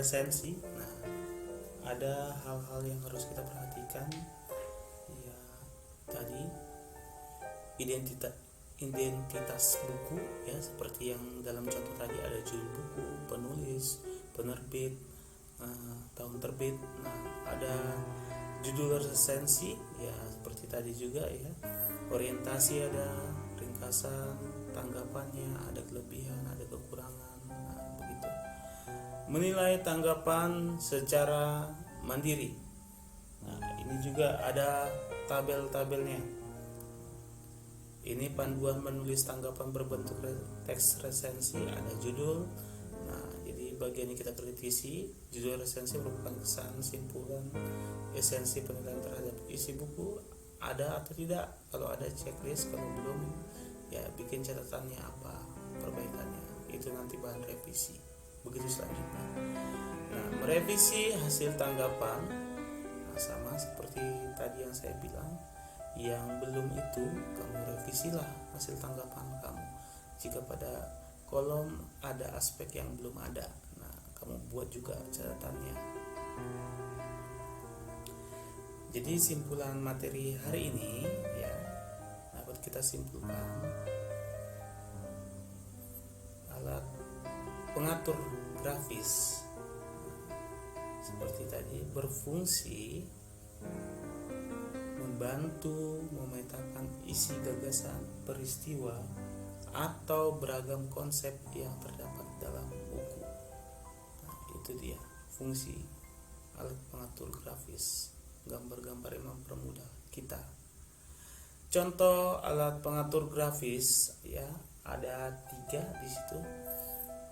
resensi. Nah, ada hal-hal yang harus kita perhatikan. Ya, tadi identitas buku, ya, seperti yang dalam contoh tadi ada judul buku, penulis, penerbit, tahun terbit. Nah, ada judul resensi, ya, seperti tadi juga, ya. Orientasi ada, ringkasan, tanggapannya, ada kelebihan, ada kekurangan. Nah, begitu. Menilai tanggapan secara mandiri. Nah, ini juga ada tabel-tabelnya. Ini panduan menulis tanggapan berbentuk teks resensi, ada judul. Nah, jadi bagian ini kita kritisi. Judul resensi merupakan kesan, simpulan, esensi penilaian terhadap isi buku, ada atau tidak. Kalau ada, checklist. Kalau belum, ya bikin catatannya apa, perbaikannya. Itu nanti bahan revisi. Begitu selanjutnya. Nah, merevisi hasil tanggapan. Nah, sama seperti tadi yang saya bilang, yang belum itu kamu revisilah hasil tanggapan kamu. Jika pada kolom ada aspek yang belum ada, nah kamu buat juga catatannya. Jadi simpulan materi hari ini, ya, dapat kita simpulkan. Alat pengatur grafis seperti tadi berfungsi membantu memetakan isi gagasan, peristiwa, atau beragam konsep yang terdapat dalam buku. Nah, itu dia fungsi alat pengatur grafis. Gambar-gambar yang mempermudah kita. Contoh alat pengatur grafis, ya, ada 3 di situ.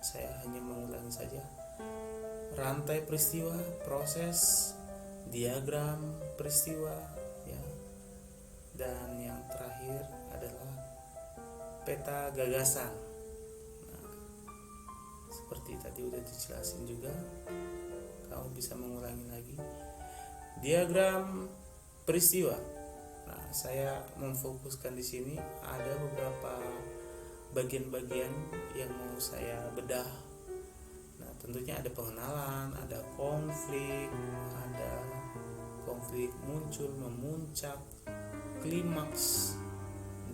Saya hanya mengulangi saja. Rantai peristiwa, proses, diagram peristiwa, ya, dan yang terakhir adalah peta gagasan. Nah, seperti tadi udah dijelasin juga, kamu bisa mengulangi lagi. Diagram peristiwa. Nah, saya memfokuskan di sini ada beberapa bagian-bagian yang mau saya bedah. Nah, tentunya ada pengenalan, ada konflik muncul, memuncak, klimaks,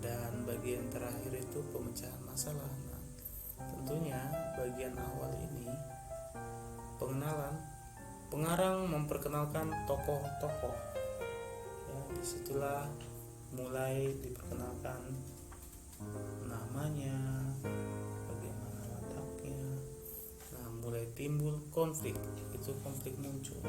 dan bagian terakhir itu pemecahan masalah. Nah, tentunya bagian awal ini pengenalan. Pengarang memperkenalkan tokoh-tokoh. Ya, disitulah mulai diperkenalkan namanya, bagaimana letaknya. Nah, mulai timbul konflik, itu konflik muncul.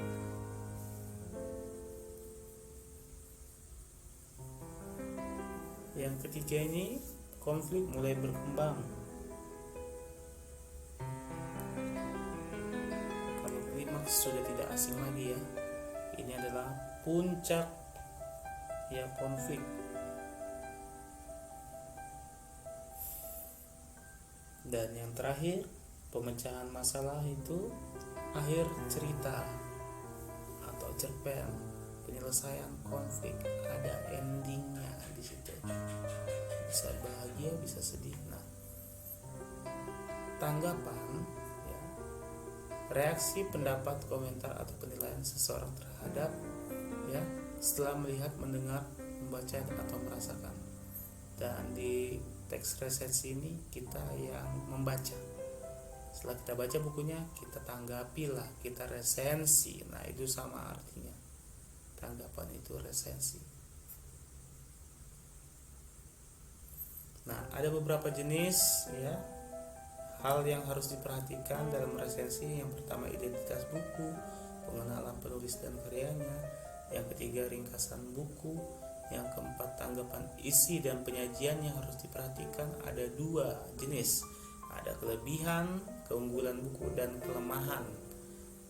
Yang ketiga ini konflik mulai berkembang. Kalau klimaks sudah tidak asing lagi, ya. Ini adalah puncak, ya, konflik. Dan yang terakhir, pemecahan masalah itu akhir cerita atau cerpen, penyelesaian konflik, ada endingnya di situ. Bisa bahagia, bisa sedih. Nah, tanggapan, ya, reaksi, pendapat, komentar atau penilaian seseorang terhadap, ya, setelah melihat, mendengar, membaca atau merasakan. Dan di teks resensi ini kita yang membaca. Setelah kita baca bukunya, kita tanggapilah, kita resensi. Nah, itu sama artinya. Tanggapan itu resensi. Nah, ada beberapa jenis, ya, hal yang harus diperhatikan dalam resensi. Yang pertama, identitas buku, pengenalan penulis dan karyanya. Yang ketiga, ringkasan buku. Yang keempat, tanggapan isi dan penyajian yang harus diperhatikan. Ada 2 jenis, ada kelebihan, keunggulan buku, dan kelemahan,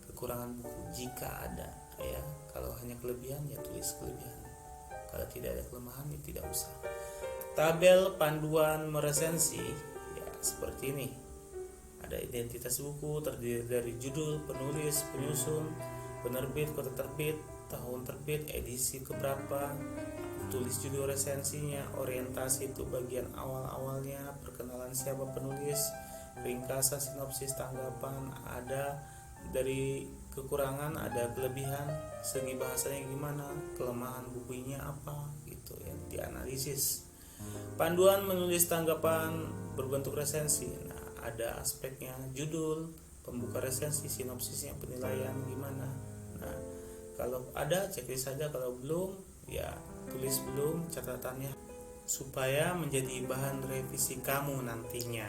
kekurangan buku jika ada, ya. Kalau hanya kelebihan, ya tulis kelebihan. Kalau tidak ada kelemahan, ya tidak usah. Tabel panduan meresensi, ya, seperti ini. Ada identitas buku, terdiri dari judul, penulis, penyusun, penerbit, kota terbit, tahun terbit, edisi keberapa, tulis judul resensinya, orientasi itu bagian awal-awalnya, perkenalan siapa penulis, ringkasan, sinopsis, tanggapan, ada dari kekurangan ada kelebihan, segi bahasanya gimana, kelemahan bukunya apa, gitu yang dianalisis. Panduan menulis tanggapan berbentuk resensi. Nah, ada aspeknya, judul, pembuka resensi, sinopsisnya, penilaian gimana. Nah, kalau ada checklist saja, kalau belum ya tulis belum catatannya supaya menjadi bahan revisi kamu nantinya.